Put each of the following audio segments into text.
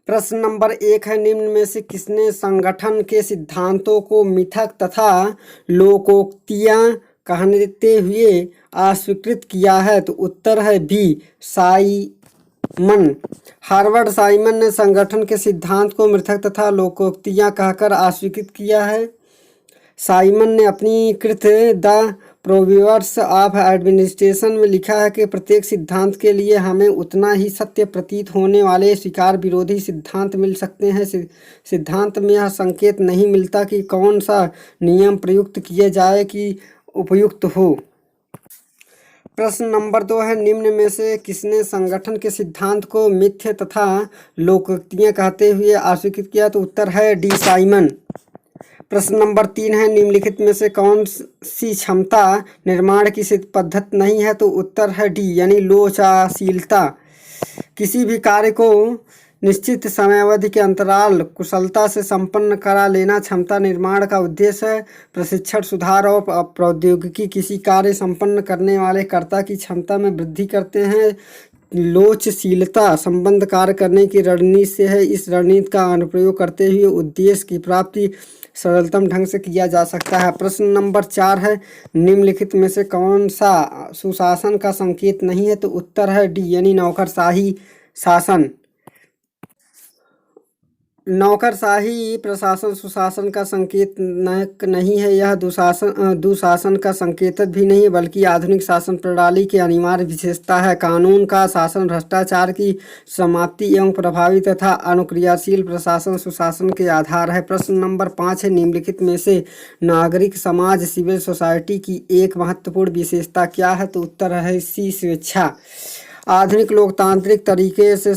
प्रश्न नंबर 1 है, निम्न में से किसने संगठन के सिद्धांतों को मिथक तथा लोकोक्तियां कहते हुए अस्वीकृत किया है? तो उत्तर है बी, साइमन। हार्वर्ड साइमन ने संगठन के सिद्धांत को मिथक तथा लोकोक्तियां कहकर अस्वीकृत किया है। साइमन ने अपनी कृत द प्रोवर्ब्स ऑफ एडमिनिस्ट्रेशन में लिखा है कि प्रत्येक सिद्धांत के लिए हमें उतना ही सत्य प्रतीत होने वाले स्वीकार विरोधी सिद्धांत मिल सकते हैं। सिद्धांत में यह संकेत नहीं मिलता कि कौन सा नियम प्रयुक्त किया जाए कि उपयुक्त हो। प्रश्न नंबर 2 है, निम्न में से किसने संगठन के सिद्धांत को मिथ्य तथा लोकोक्तियां कहते हुए अस्वीकृत किया? तो उत्तर है डी, साइमन। प्रश्न नंबर 3 है, निम्नलिखित में से कौन सी क्षमता निर्माण की सिद्ध पद्धति नहीं है? तो उत्तर है डी, यानी लोचशीलता। किसी भी कार्य को निश्चित समयावधि के अंतराल कुशलता से संपन्न करा लेना क्षमता निर्माण का उद्देश्य है। प्रशिक्षण, सुधार और प्रौद्योगिकी किसी कार्य संपन्न करने वाले कर्ता की क्षमता में वृद्धि करते हैं। लोचशीलता संबंध कार्य करने की रणनीति से है। इस रणनीति का अनुप्रयोग करते हुए उद्देश्य की प्राप्ति सरलतम ढंग से किया जा सकता है। प्रश्न नंबर 4 है, निम्नलिखित में से कौन सा सुशासन का संकेत नहीं है? तो उत्तर है डी, यानी नौकरशाही शासन। नौकरशाही प्रशासन सुशासन का संकेत नहीं है। यह दुशासन का संकेत भी नहीं, बल्कि आधुनिक शासन प्रणाली की अनिवार्य विशेषता है। कानून का शासन भ्रष्टाचार की समाप्ति एवं प्रभावी तथा अनुक्रियाशील प्रशासन सुशासन के आधार है। प्रश्न नंबर 5 है, निम्नलिखित में से नागरिक समाज सिविल सोसाइटी की एक महत्वपूर्ण विशेषता क्या है? तो उत्तर है सी, स्वेच्छा। आधुनिक लोकतांत्रिक तरीके से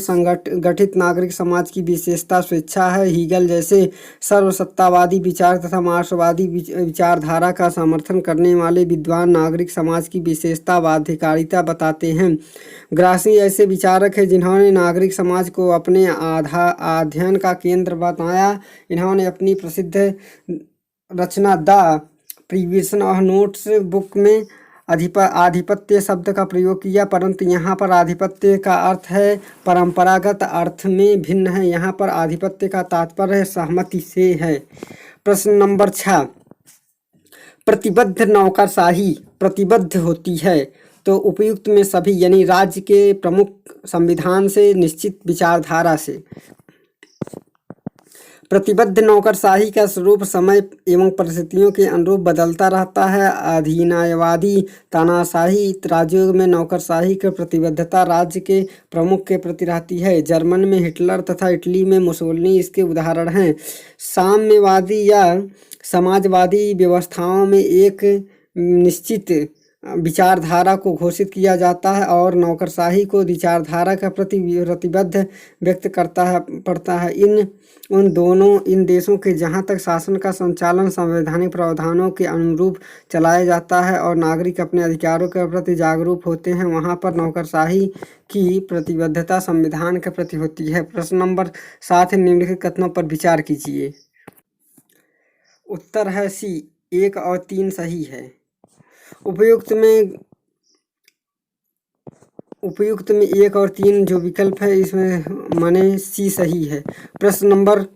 गठित नागरिक समाज की विशेषता स्वेच्छा है। हीगल जैसे सर्वसत्तावादी विचार तथा मार्क्सवादी विचारधारा का समर्थन करने वाले विद्वान नागरिक समाज की विशेषता बाध्यकारिता बताते हैं। ग्रासी ऐसे विचारक हैं जिन्होंने नागरिक समाज को अपने अध्ययन का केंद्र बताया। इन्होंने अपनी प्रसिद्ध रचना the prevision of notes book में आधिपत्य शब्द का प्रयोग किया, परंतु यहाँ पर आधिपत्य का अर्थ है परंपरागत अर्थ में भिन्न है। यहाँ पर आधिपत्य का तात्पर्य सहमति से है। प्रश्न नंबर 6, प्रतिबद्ध नौकरशाही प्रतिबद्ध होती है तो उपयुक्त में सभी यानी राज्य के प्रमुख संविधान से निश्चित विचारधारा से। प्रतिबद्ध नौकरशाही का स्वरूप समय एवं परिस्थितियों के अनुरूप बदलता रहता है। अधिनायवादी तानाशाही राज्यों में नौकरशाही की प्रतिबद्धता राज्य के प्रमुख के प्रति रहती है। जर्मन में हिटलर तथा इटली में मुसोलिनी इसके उदाहरण हैं। साम्यवादी या समाजवादी व्यवस्थाओं में एक निश्चित विचारधारा को घोषित किया जाता है और नौकरशाही को विचारधारा का प्रतिबद्ध व्यक्त पड़ता है। इन देशों के जहाँ तक शासन का संचालन संवैधानिक प्रावधानों के अनुरूप चलाया जाता है और नागरिक अपने अधिकारों के प्रति जागरूक होते हैं, वहाँ पर नौकरशाही की प्रतिबद्धता संविधान के प्रति होती है। प्रश्न नंबर 7, निम्नलिखित कथनों पर विचार कीजिए। उत्तर है सी, 1 और 3 सही है। उपयुक्त में 1 और 3 जो विकल्प है इसमें माने सी सही है। प्रश्न नंबर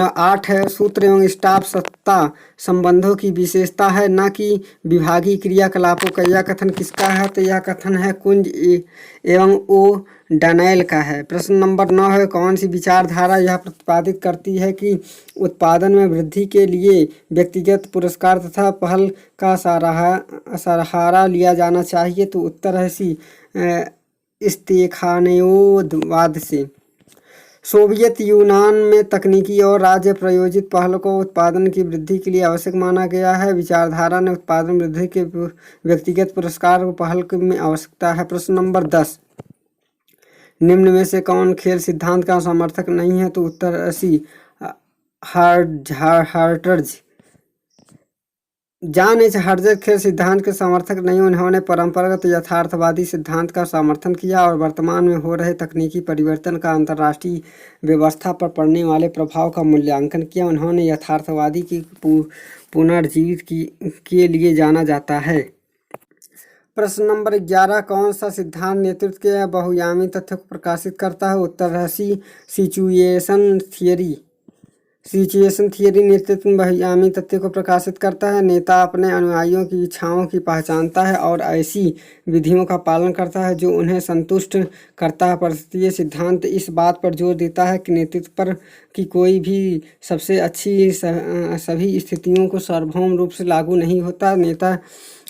8 है, सूत्र एवं स्टाफ सत्ता संबंधों की विशेषता है न कि विभागीय क्रियाकलापों का। यह कथन किसका है? तो यह कथन है कुंज एवं ओ डनेल का है। प्रश्न नंबर 9 है, कौन सी विचारधारा यह प्रतिपादित करती है कि उत्पादन में वृद्धि के लिए व्यक्तिगत पुरस्कार तथा पहल का सहारा लिया जाना चाहिए? तो उत्तर है सी, स्तेफानोवाद से। सोवियत यूनान में तकनीकी और राज्य प्रायोजित पहल को उत्पादन की वृद्धि के लिए आवश्यक माना गया है। विचारधारा ने उत्पादन वृद्धि के व्यक्तिगत पुरस्कार को पहल में आवश्यकता है। प्रश्न नंबर 10, निम्न में से कौन खेल सिद्धांत का समर्थक नहीं है? तो उत्तर सी, हार्टर्ज। जॉन एच हार्टर्ज खेल सिद्धांत के समर्थक नहीं। उन्होंने परंपरागत यथार्थवादी सिद्धांत का समर्थन किया और वर्तमान में हो रहे तकनीकी परिवर्तन का अंतर्राष्ट्रीय व्यवस्था पर पड़ने वाले प्रभाव का मूल्यांकन किया। उन्होंने यथार्थवादी की पुनर्जीवित के लिए जाना जाता है। प्रश्न नंबर 11 कौन सा सिद्धांत नेतृत्व के बहुआयामी तथ्य को प्रकाशित करता है? उत्तर है सी सिचुएशन थियरी। सिचुएशन थियरी नेतृत्व में बहुआयामी तथ्य को प्रकाशित करता है। नेता अपने अनुयायियों की इच्छाओं की पहचानता है और ऐसी विधियों का पालन करता है जो उन्हें संतुष्ट करता है। परिस्थितीय सिद्धांत इस बात पर जोर देता है कि नेतृत्व पर की कोई भी सबसे अच्छी सभी स्थितियों को सार्वभौम रूप से लागू नहीं होता। नेता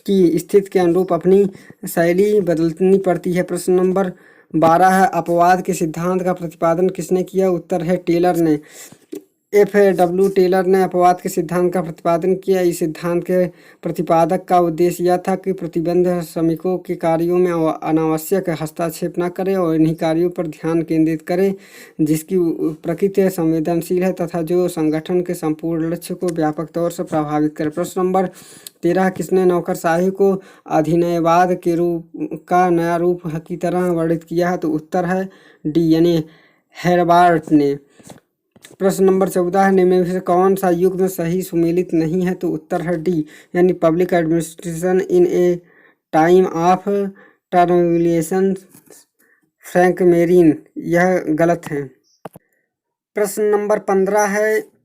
की स्थिति के अनुरूप अपनी शैली बदलनी पड़ती है। प्रश्न नंबर 12 है अपवाद के सिद्धांत का प्रतिपादन किसने किया? उत्तर है टेलर ने। F.W. टेलर ने अपवाद के सिद्धांत का प्रतिपादन किया। इस सिद्धांत के प्रतिपादक का उद्देश्य यह था कि प्रतिबंध श्रमिकों के कार्यों में अनावश्यक हस्तक्षेप न करे और इन्हीं कार्यों पर ध्यान केंद्रित करे जिसकी प्रकृति संवेदनशील है तथा जो संगठन के संपूर्ण लक्ष्य को व्यापक तौर से प्रभावित करे। प्रश्न नंबर 13 किसने नौकरशाही को अधिनयवाद के रूप का नया रूप की तरह वर्णित किया है? तो उत्तर है डी यानी हेरबार्ट ने। प्रश्न नंबर 14 है निम्न में से कौन सा युग्म सही सुमेलित नहीं है? तो उत्तर है डी यानी public administration in A time of turbulence Frank marine, यह गलत है। प्रश्न नंबर 15 है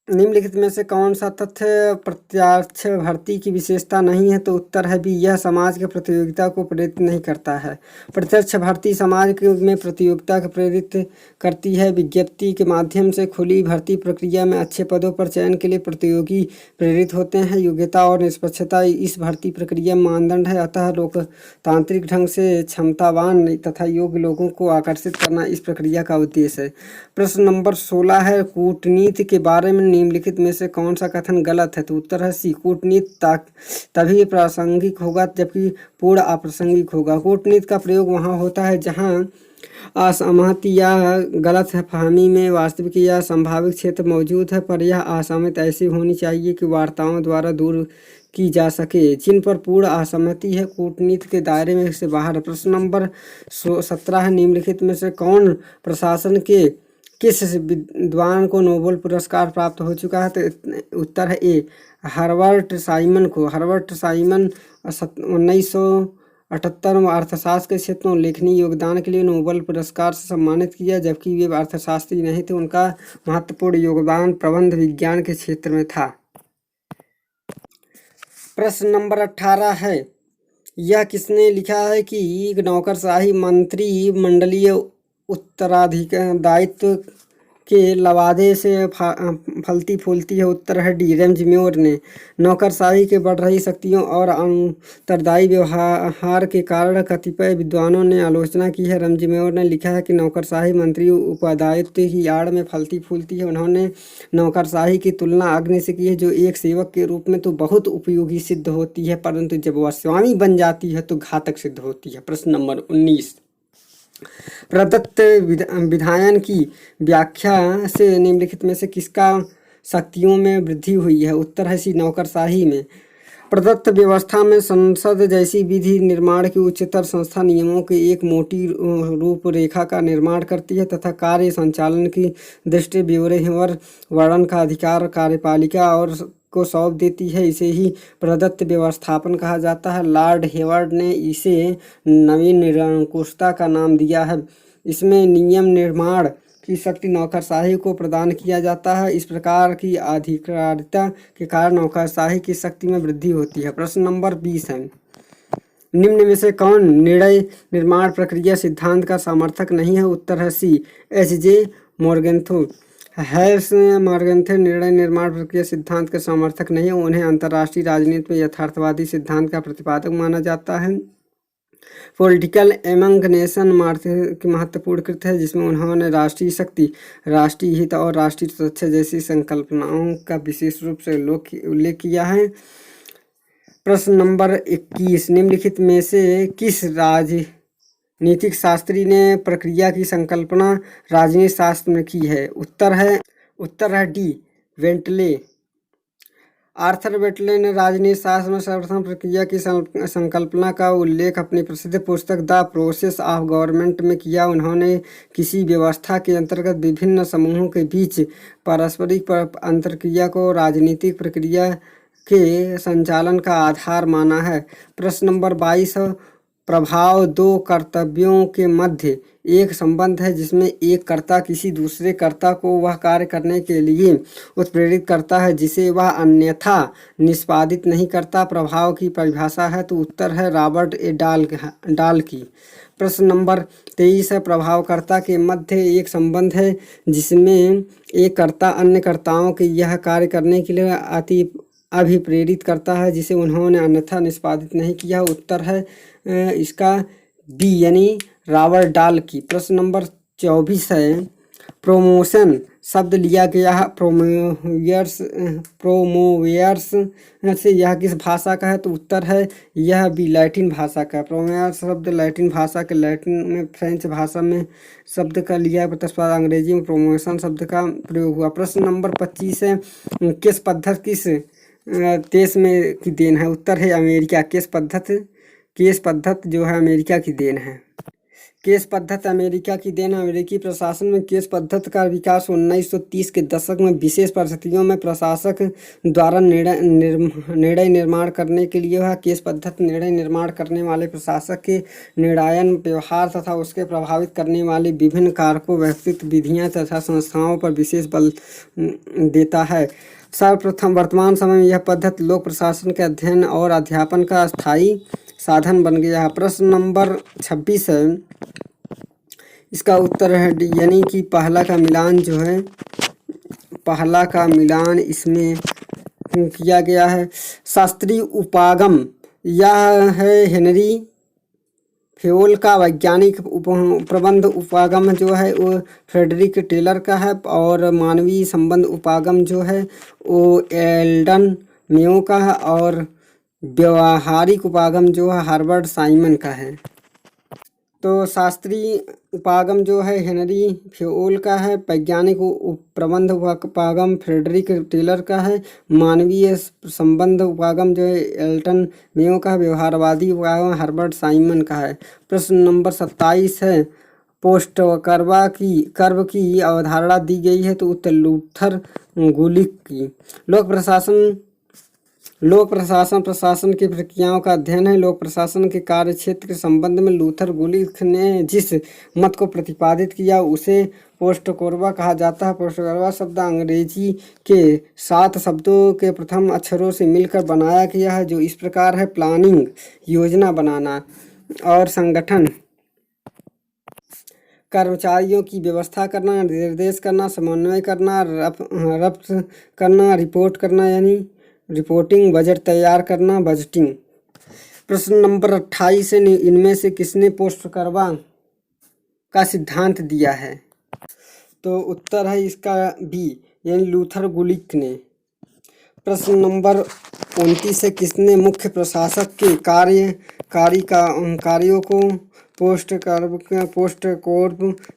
निम्नलिखित में से कौन सा तथ्य प्रत्यक्ष भर्ती की विशेषता नहीं है? तो उत्तर है बी यह समाज के प्रतियोगिता को प्रेरित नहीं करता है। प्रत्यक्ष भर्ती समाज में प्रतियोगिता को प्रेरित करती है। विज्ञप्ति के माध्यम से खुली भर्ती प्रक्रिया में अच्छे पदों पर चयन के लिए प्रतियोगी प्रेरित होते हैं। योग्यता और निष्पक्षता इस भर्ती प्रक्रिया में मानदंड है। अतः लोकतांत्रिक ढंग से क्षमतावान तथा योग्य लोगों को आकर्षित करना इस प्रक्रिया का उद्देश्य है। प्रश्न नंबर 16 है कूटनीति के बारे में निम्नलिखित में से कौन सा कथन गलत है? तो उत्तर है सी कूटनीति तभी प्रासंगिक होगा जबकि पूर्ण अप्रासंगिक होगा। कूटनीति का प्रयोग वहाँ होता है जहाँ असहमति या गलत फहमी में वास्तविक या संभावित क्षेत्र मौजूद है, पर यह असहमति ऐसी होनी चाहिए कि वार्ताओं द्वारा दूर की जा सके। जिन पर पूर्ण असहमति है कूटनीति के दायरे में से बाहर है। प्रश्न नंबर 17 है निम्नलिखित में से कौन प्रशासन के किस विद्वान को नोबेल पुरस्कार प्राप्त हो चुका है? तो उत्तर है ए हर्बर्ट साइमन को। हर्बर्ट साइमन 1978 में अर्थशास्त्र के क्षेत्र में उल्लेखनीय योगदान के लिए नोबेल पुरस्कार से सम्मानित किया। जबकि वे अर्थशास्त्री नहीं थे, उनका महत्वपूर्ण योगदान प्रबंध विज्ञान के क्षेत्र में था। प्रश्न नंबर 18 है यह किसने लिखा है कि नौकरशाही मंत्रिमंडलीय उत्तराधिकारित्व के लवादे से फलती फूलती है? उत्तर है डी रैमजी म्योर ने। नौकरशाही के बढ़ रही शक्तियों और उत्तरदायी व्यवहार के कारण कतिपय विद्वानों ने आलोचना की है। रैमजी म्योर ने लिखा है कि नौकरशाही मंत्री उत्तरदायित्व की आड़ में फलती फूलती है। उन्होंने नौकरशाही की तुलना अग्नि से की है जो एक सेवक के रूप में तो बहुत उपयोगी सिद्ध होती है, परंतु जब वह स्वामी बन जाती है तो घातक सिद्ध होती है। प्रश्न नंबर 19 प्रदत्त विधायन की व्याख्या से निम्नलिखित में से किसका शक्तियों में वृद्धि हुई है? उत्तर है सी नौकरशाही में। प्रदत्त व्यवस्था में संसद जैसी विधि निर्माण की उच्चतर संस्था नियमों की एक मोटी रूपरेखा का निर्माण करती है तथा कार्य संचालन की दृष्टि ब्यूरोवर वर्णन का अधिकार कार्यपालिका और को सौंप देती है। इसे ही प्रदत्त व्यवस्थापन कहा जाता है। लॉर्ड हेवर्ड ने इसे नवीन निरंकुशता का नाम दिया है। इसमें नियम निर्माण की शक्ति नौकरशाही को प्रदान किया जाता है। इस प्रकार की आधिकारिकता के कारण नौकरशाही की शक्ति में वृद्धि होती है। प्रश्न नंबर 20 है निम्न में से कौन निर्णय निर्माण प्रक्रिया सिद्धांत का समर्थक नहीं है? उत्तर है सी H.J. मॉर्गेंथो। मॉर्गेंथे निर्णय निर्माण प्रक्रिया सिद्धांत के समर्थक नहीं है। उन्हें अंतर्राष्ट्रीय राजनीति में यथार्थवादी सिद्धांत का प्रतिपादक माना जाता है। पॉलिटिकल एमंग नेशन की महत्वपूर्ण कृत है जिसमें उन्होंने राष्ट्रीय शक्ति, राष्ट्रीय हित और राष्ट्रीय सुरक्षा जैसी संकल्पनाओं का विशेष रूप से उल्लेख किया है। प्रश्न नंबर 21 निम्नलिखित में से किस राजनीतिक शास्त्री ने प्रक्रिया की संकल्पना राजनीति शास्त्र में की है? उत्तर है डी वेंटले। आर्थर वेटले ने राजनीति शास्त्र में सर्वप्रथम प्रक्रिया की संकल्पना का उल्लेख अपनी प्रसिद्ध पुस्तक द प्रोसेस ऑफ गवर्नमेंट में किया। उन्होंने किसी व्यवस्था के अंतर्गत विभिन्न समूहों के बीच पारस्परिक अंतरक्रिया को राजनीतिक प्रक्रिया के संचालन का आधार माना है। प्रश्न नंबर 22 प्रभाव दो कर्तव्यों के मध्य एक संबंध है जिसमें एक कर्ता किसी दूसरे कर्ता को वह कार्य करने के लिए उत्प्रेरित करता है जिसे वह अन्यथा निष्पादित नहीं करता। प्रभाव की परिभाषा है तो उत्तर है रॉबर्ट ए डाल की। प्रश्न नंबर 23 है प्रभावकर्ता के मध्य एक संबंध है जिसमें एक कर्ता अन्य कर्ताओं के यह कार्य करने के लिए अभिप्रेरित करता है जिसे उन्होंने अन्यथा निष्पादित नहीं किया। उत्तर है इसका बी यानी रॉबर्ट डाल की। प्रश्न नंबर 24 है प्रोमोशन शब्द लिया गया है प्रोमोवियर्स से यह किस भाषा का है तो उत्तर है यह भी लैटिन भाषा का। प्रोमोवियर्स शब्द लैटिन भाषा के लैटिन में फ्रेंच भाषा में शब्द का लिया तत्पश्चात अंग्रेजी में प्रोमोशन शब्द का प्रयोग हुआ। प्रश्न नंबर 25 है किस देश में की देन है। उत्तर है अमेरिका। केस पद्धति जो है अमेरिका की देन है। केस पद्धति अमेरिका की देन। अमेरिकी प्रशासन में केस पद्धति का विकास 1930 के दशक में विशेष परिस्थितियों में प्रशासक द्वारा निर्णय निर्माण करने के लिए हुआ। केस पद्धति निर्णय निर्माण करने वाले प्रशासक के निर्णायन व्यवहार तथा उसके प्रभावित करने वाले विभिन्न कारकों व्यक्तित्व विधियाँ तथा संस्थाओं पर विशेष बल देता है। सर्वप्रथम वर्तमान समय में यह पद्धति लोक प्रशासन के अध्ययन और अध्यापन का स्थायी साधन बन गया है। प्रश्न नंबर 26 है इसका उत्तर है डी यानी कि पहला का मिलान इसमें किया गया है। शास्त्रीय उपागम यह है हेनरी फ्योल का। वैज्ञानिक प्रबंध उपागम जो है वो फ्रेडरिक टेलर का है और मानवीय संबंध उपागम जो है वो एल्डन मेयो का है और व्यवहारिक उपागम जो है हार्वर्ड साइमन का है। तो शास्त्रीय उपागम जो है हेनरी फ्योल का है, वैज्ञानिक प्रबंध उपागम फ्रेडरिक टेलर का है, मानवीय संबंध उपागम जो है एल्टन मेयो का है, व्यवहारवादी उपागम हार्वर्ड साइमन का है। प्रश्न नंबर 27 है पोस्ट कर्व की अवधारणा दी गई है तो उत्तर लूथर गुलिक की। लोक प्रशासन की प्रक्रियाओं का अध्ययन है। लोक प्रशासन के कार्य क्षेत्र के संबंध में लूथर गुलिक ने जिस मत को प्रतिपादित किया उसे पोस्टकोर्वा कहा जाता है। पोस्टकोर्वा शब्द अंग्रेजी के 7 शब्दों के प्रथम अक्षरों से मिलकर बनाया गया है जो इस प्रकार है प्लानिंग योजना बनाना और संगठन, कर्मचारियों की व्यवस्था करना, निर्देश करना, समन्वय करना, रफ्त करना, रिपोर्ट करना यानी रिपोर्टिंग, बजट तैयार करना बजटिंग। प्रश्न नंबर 28 है इनमें से किसने पोस्टकोर्वा का सिद्धांत दिया है तो उत्तर है इसका बी यानी लूथर गुलिक ने। प्रश्न नंबर 29 है किसने मुख्य प्रशासक के कार्यों को पोस्टकोर्वा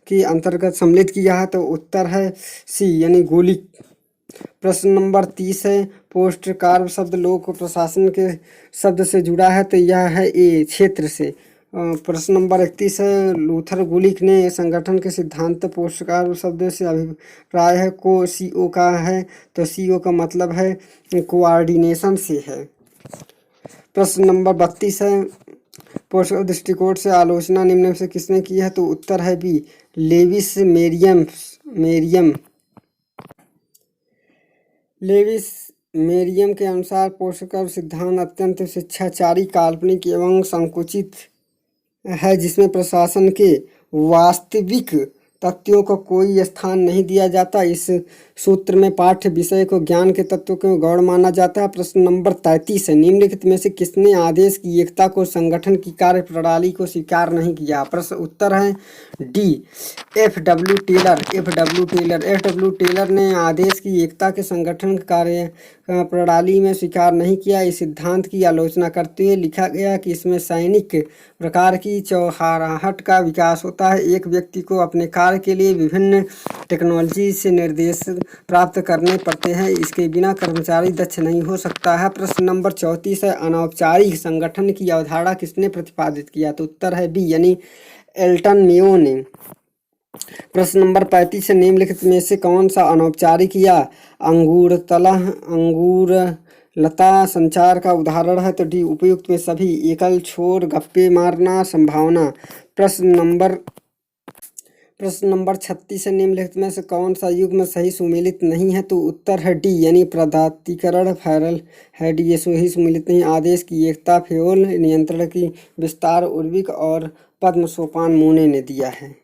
के अंतर्गत सम्मिलित किया है तो उत्तर है सी यानी गुलिक। प्रश्न नंबर 30 है पोस्टकोर्वा शब्द लोक प्रशासन के शब्द से जुड़ा है तो यह है ए क्षेत्र से। प्रश्न नंबर 31 है लूथर गुलिक ने संगठन के सिद्धांत पोस्टकोर्वा शब्द से अभिप्राय है को सीओ का है तो सीओ का मतलब है कोऑर्डिनेशन से है। प्रश्न नंबर 32 है पोस्टकोर्वा दृष्टिकोण से आलोचना निम्न से किसने की है तो उत्तर है बी लेविस मेरियम के अनुसार पोस्टकोर्वा सिद्धांत अत्यंत शिक्षाचारी, काल्पनिक एवं संकुचित है जिसमें प्रशासन के वास्तविक तथ्यों को कोई स्थान नहीं दिया जाता। इस सूत्र में पाठ्य विषय को ज्ञान के तत्व को गौण माना जाता है। प्रश्न नंबर 33 है निम्नलिखित में से किसने आदेश की एकता को संगठन की कार्य प्रणाली को स्वीकार नहीं किया। प्रश्न उत्तर है डी एफ.डब्ल्यू. टेलर ने आदेश की एकता के संगठन कार्य प्रणाली में स्वीकार नहीं किया। इस सिद्धांत की आलोचना करते हुए लिखा गया कि इसमें सैनिक प्रकार की चौहाराहट का विकास होता है। एक व्यक्ति को अपने कार्य के लिए विभिन्न टेक्नोलॉजी से निर्देश प्राप्त करने पड़ते हैं, इसके बिना कर्मचारी दक्ष नहीं हो सकता है। प्रश्न नंबर 34 है अनौपचारिक संगठन की अवधारणा किसने प्रतिपादित किया तो उत्तर है बी यानी एल्टन मेयो ने। प्रश्न नंबर 35 है निम्नलिखित में से कौन सा अनौपचारिक या अंगूरतला लता संचार का उदाहरण है। तो डी उपयुक्त में सभी, एकल, छोर, गप्पे मारना, संभावना। प्रश्न नंबर 36 है, निम्नलिखित में से कौन सा युग्म सही सुमेलित नहीं है? तो उत्तर है डी यानी प्रदातीकरण फेरल है डी, ये सही सुमेलित नहीं। आदेश की एकता फेओल, नियंत्रण की विस्तार उर्विक और पद्म सोपान मोने ने दिया है।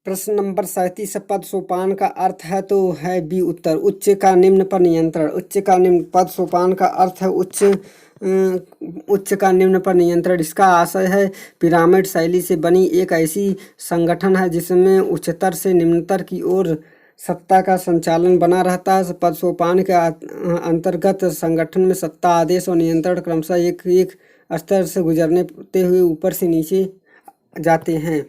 प्रश्न नंबर 37 पद सोपान का अर्थ है? तो है बी उत्तर, उच्च का निम्न पर नियंत्रण। उच्च का निम्न, पद सोपान का अर्थ है उच्च का निम्न पर नियंत्रण। इसका आशय है पिरामिड शैली से बनी एक ऐसी संगठन है जिसमें उच्चतर से निम्नतर की ओर सत्ता का संचालन बना रहता है। पद सोपान के अंतर्गत संगठन में सत्ता, आदेश और नियंत्रण क्रमशः एक एक स्तर से गुजरते हुए ऊपर से नीचे जाते हैं।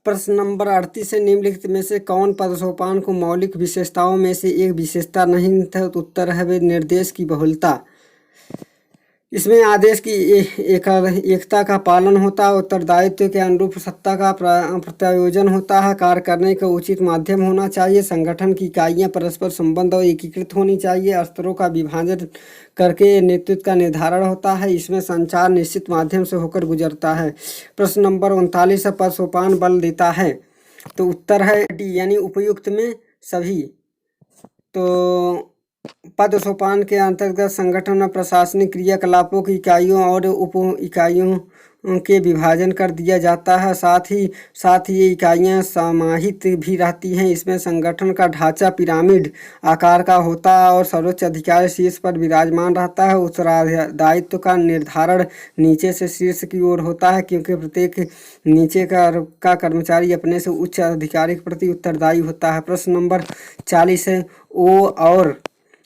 प्रश्न नंबर 38 है, निम्नलिखित में से कौन पद सोपान को मौलिक विशेषताओं में से एक विशेषता नहीं था? तो उत्तर है वे निर्देश की बहुलता। इसमें आदेश की एकता का पालन होता है, उत्तरदायित्व के अनुरूप सत्ता का प्रत्यायोजन होता है, कार्य करने का उचित माध्यम होना चाहिए, संगठन की इकाइयां परस्पर संबंध और एकीकृत होनी चाहिए, स्तरों का विभाजन करके नेतृत्व का निर्धारण होता है, इसमें संचार निश्चित माध्यम से होकर गुजरता है। प्रश्न नंबर 39 पद सोपान बल देता है? तो उत्तर है डी यानी उपयुक्त में सभी। तो पद सोपान के अंतर्गत संगठन में प्रशासनिक क्रियाकलापों की इकाइयों और उप इकाइयों के विभाजन कर दिया जाता है। साथ ही ये इकाइयां समाहित भी रहती हैं। इसमें संगठन का ढांचा पिरामिड आकार का होता है और सर्वोच्च अधिकारी शीर्ष पर विराजमान रहता है। उत्तरदायित्व का निर्धारण नीचे से शीर्ष की ओर होता है, क्योंकि प्रत्येक नीचे का कर्मचारी अपने से उच्च अधिकारी के प्रति उत्तरदायी होता है। प्रश्न नंबर 40 है, ओ और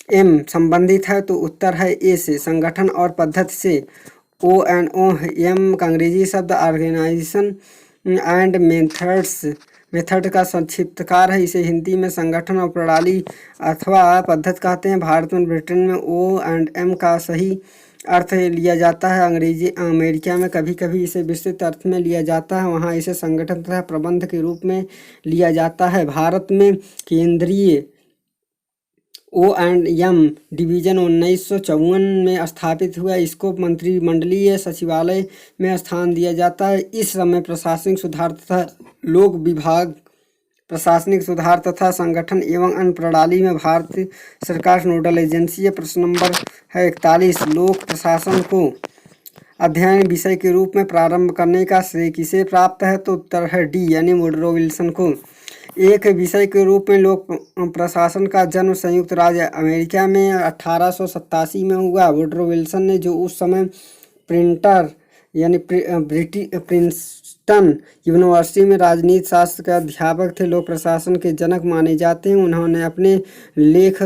एम संबंधित है? तो उत्तर है ए से, संगठन और पद्धति से। ONOM का अंग्रेजी शब्द ऑर्गेनाइजेशन एंड मेथड का संक्षिप्तकार है। इसे हिंदी में संगठन और प्रणाली अथवा पद्धति कहते हैं। भारत में, ब्रिटेन में O&M का सही अर्थ लिया जाता है। अमेरिका में कभी कभी इसे विस्तृत अर्थ में लिया जाता है, वहाँ इसे संगठन तथा प्रबंध के रूप में लिया जाता है। भारत में केंद्रीय O&M डिवीज़न 1954 में स्थापित हुआ। इसको मंत्रिमंडलीय सचिवालय में स्थान दिया जाता है। इस समय प्रशासनिक सुधार तथा संगठन एवं अन्य प्रणाली में भारत सरकार नोडल एजेंसी है। प्रश्न नंबर है 41, लोक प्रशासन को अध्ययन विषय के रूप में प्रारंभ करने का श्रेय किसे प्राप्त है? तो उत्तर है डी यानी वुडरो विल्सन को। एक विषय के रूप में लोक प्रशासन का जन्म संयुक्त राज्य अमेरिका में 1887 में हुआ। वुडरो विल्सन ने, जो उस समय प्रिंटर यानी प्रिंसटन यूनिवर्सिटी में राजनीति शास्त्र के अध्यापक थे, लोक प्रशासन के जनक माने जाते हैं। उन्होंने अपने लेख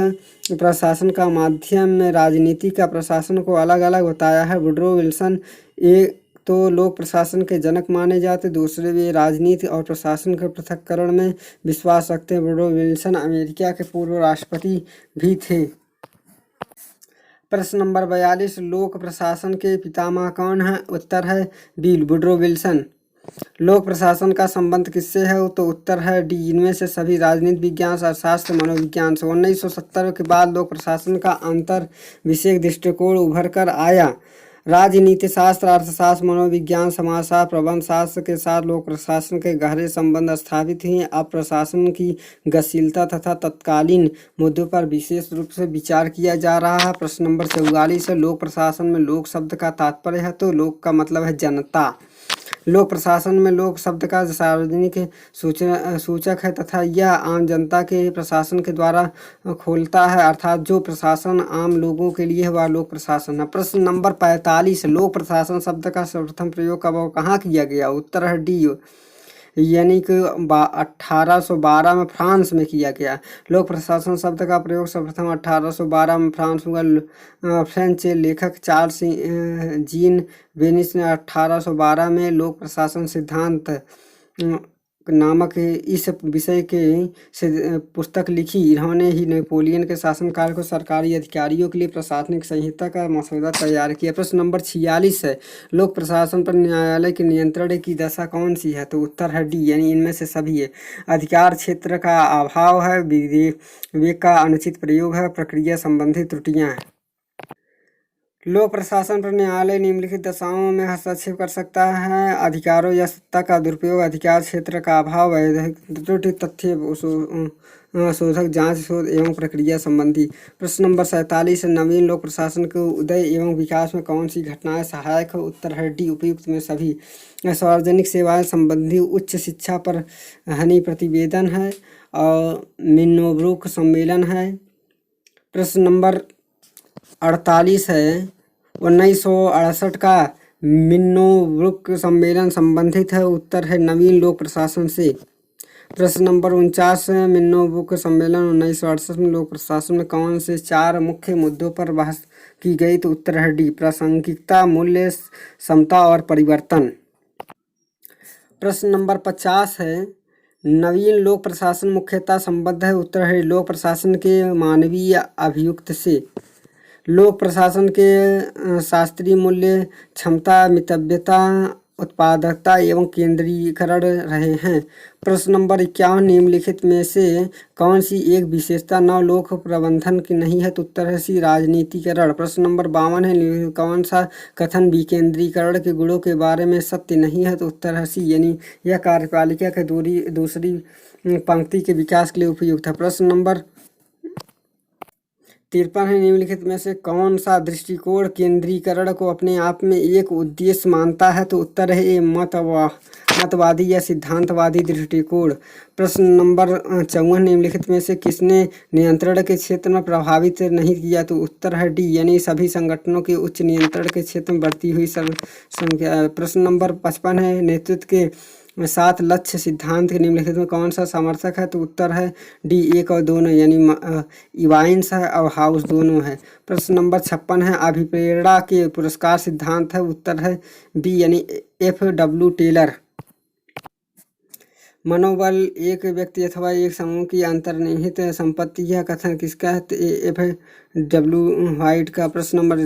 प्रशासन का माध्यम में राजनीति का प्रशासन को अलग अलग बताया है। वुडरो विल्सन एक तो लोक प्रशासन के जनक माने जाते, दूसरे वे राजनीति और प्रशासन के पृथक्करण में विश्वास रखते हैं। वुडरो विल्सन अमेरिका के पूर्व राष्ट्रपति भी थे। प्रश्न नंबर 42, लोक प्रशासन के पितामह कौन है? उत्तर है बी वुडरो विल्सन। लोक प्रशासन का संबंध किससे है? तो उत्तर है डी इनमें से सभी, राजनीति विज्ञान, अर्थशास्त्र, मनोविज्ञान से। 1970 के बाद लोक प्रशासन का अंतर विषय दृष्टिकोण उभर कर आया। राजनीति शास्त्र, अर्थशास्त्र, मनोविज्ञान, समाजशास्त्र, प्रबंध शास्त्र के साथ लोक प्रशासन के गहरे संबंध स्थापित हुए। अब प्रशासन की गतिशीलता तथा तत्कालीन मुद्दों पर विशेष रूप से विचार किया जा रहा है। प्रश्न नंबर 44 है, लोक प्रशासन में लोक शब्द का तात्पर्य है? तो लोक का मतलब है जनता। लोक प्रशासन में लोक शब्द का सार्वजनिक सूचक है तथा यह आम जनता के प्रशासन के द्वारा खोलता है, अर्थात जो प्रशासन आम लोगों के लिए है वह लोक प्रशासन है। प्रश्न नंबर 45, लोक प्रशासन शब्द का सर्वप्रथम प्रयोग कब और कहाँ किया गया? उत्तर है डी यानी कि 1812 में फ्रांस में किया गया। लोक प्रशासन शब्द का प्रयोग सर्वप्रथम 1812 में फ्रांस में फ्रेंच लेखक चार्ल्स जीन वेनिस ने 1812 में लोक प्रशासन सिद्धांत नामक इस विषय के से पुस्तक लिखी। इन्होंने ही नेपोलियन के शासनकाल को सरकारी अधिकारियों के लिए प्रशासनिक संहिता का मसौदा तैयार किया। प्रश्न नंबर 46 है, लोक प्रशासन पर न्यायालय के नियंत्रण की दशा कौन सी है? तो उत्तर है डी, यानी इनमें से सभी है। अधिकार क्षेत्र का अभाव है, विवेक का अनुचित प्रयोग है, प्रक्रिया संबंधी त्रुटियां हैं। लोक प्रशासन पर न्यायालय निम्नलिखित दशाओं में हस्तक्षेप कर सकता है: अधिकारों या सत्ता का दुरुपयोग, अधिकार क्षेत्र का अभाव, वैधानिक त्रुटि, तथ्य शोधक जांच शोध एवं प्रक्रिया संबंधी। प्रश्न नंबर 47, नवीन लोक प्रशासन के उदय एवं विकास में कौन सी घटनाएं सहायक है? उत्तर है डी, उपयुक्त में सभी। सार्वजनिक सेवाएं संबंधी उच्च शिक्षा पर हनी प्रतिवेदन है और मिन्नोब्रुक सम्मेलन है। प्रश्न नंबर 48 है, 1968 का मिन्नोब्रुक सम्मेलन संबंधित है। उत्तर है नवीन लोक प्रशासन से। प्रश्न नंबर 49, मिन्नोब्रुक सम्मेलन 1968 में लोक प्रशासन में कौन से 4 मुख्य मुद्दों पर बहस की गई? तो उत्तर है डी, प्रासंगिकता, मूल्य, समता और परिवर्तन। प्रश्न नंबर 50 है, नवीन लोक प्रशासन मुख्यतः संबद्ध है। उत्तर है लोक प्रशासन के मानवीय अभियुक्त से। लोक प्रशासन के शास्त्रीय मूल्य क्षमता, मितव्यता, उत्पादकता एवं केंद्रीकरण रहे हैं। प्रश्न नंबर 51, निम्नलिखित में से कौन सी एक विशेषता नव लोक प्रबंधन की नहीं है? तो उत्तर है सी, राजनीतिकरण। प्रश्न नंबर 52 है, कौन सा कथन विकेंद्रीकरण के गुणों के बारे में सत्य नहीं है? तो उत्तर है सी, यानी यह कार्यपालिका के दूसरी पंक्ति के विकास के लिए उपयुक्त है। प्रश्न नंबर 53 है, निम्नलिखित में से कौन सा दृष्टिकोण केंद्रीकरण को अपने आप में एक उद्देश्य मानता है? तो उत्तर है ए, मतवादी या सिद्धांतवादी दृष्टिकोण। प्रश्न नंबर 54, निम्नलिखित में से किसने नियंत्रण के क्षेत्र में प्रभावित नहीं किया? तो उत्तर है डी, यानी सभी संगठनों के उच्च नियंत्रण के क्षेत्र में बढ़ती हुई संख्या। प्रश्न नंबर 55 है, नेतृत्व के 7 लक्ष्य सिद्धांत के निम्नलिखित में कौन सा समर्थक है? तो उत्तर है डी, 1 और 2 यानी इवाइंस है और हाउस दोनों है। प्रश्न नंबर 56 है, अभिप्रेरणा के पुरस्कार सिद्धांत है। उत्तर है बी, यानी FW टेलर। मनोबल एक व्यक्ति अथवा एक समूह की अंतर्निहित संपत्ति, यह कथन किसका है? FW वाइट का। प्रश्न नंबर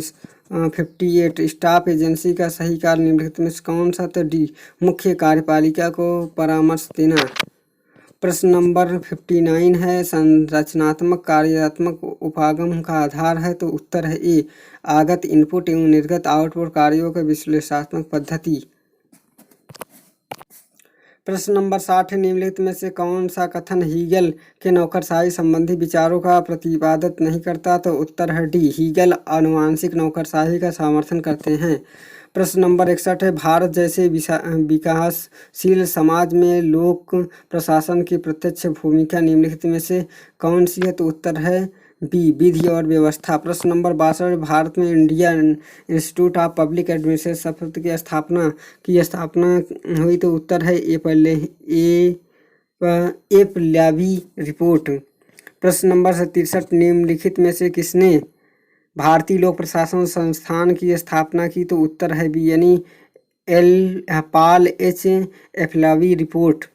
58, स्टाफ एजेंसी का सही कार्य निम्नलिखित में से कौन सा? तो डी, मुख्य कार्यपालिका को परामर्श देना। प्रश्न नंबर 59 है, संरचनात्मक कार्यात्मक उपागम का आधार है। तो उत्तर है ए, आगत इनपुट एवं निर्गत आउटपुट कार्यों के विश्लेषणात्मक पद्धति। प्रश्न नंबर 60 है, निम्नलिखित में से कौन सा कथन हीगल के नौकरशाही संबंधी विचारों का प्रतिपादित नहीं करता? तो उत्तर है डी, हीगल आनुवांशिक नौकरशाही का समर्थन करते हैं। प्रश्न नंबर 61 है, भारत जैसे विकासशील समाज में लोक प्रशासन की प्रत्यक्ष भूमिका निम्नलिखित में से कौन सी है? तो उत्तर है बी, विधि और व्यवस्था। प्रश्न नंबर 62, भारत में Indian institute of public administration शब्द की स्थापना हुई। तो उत्तर है एपल्याबी रिपोर्ट। प्रश्न नंबर 63, निम्नलिखित में से किसने भारतीय लोक प्रशासन संस्थान की स्थापना की? तो उत्तर है बी, यानी पाल एच एपल्याबी रिपोर्ट।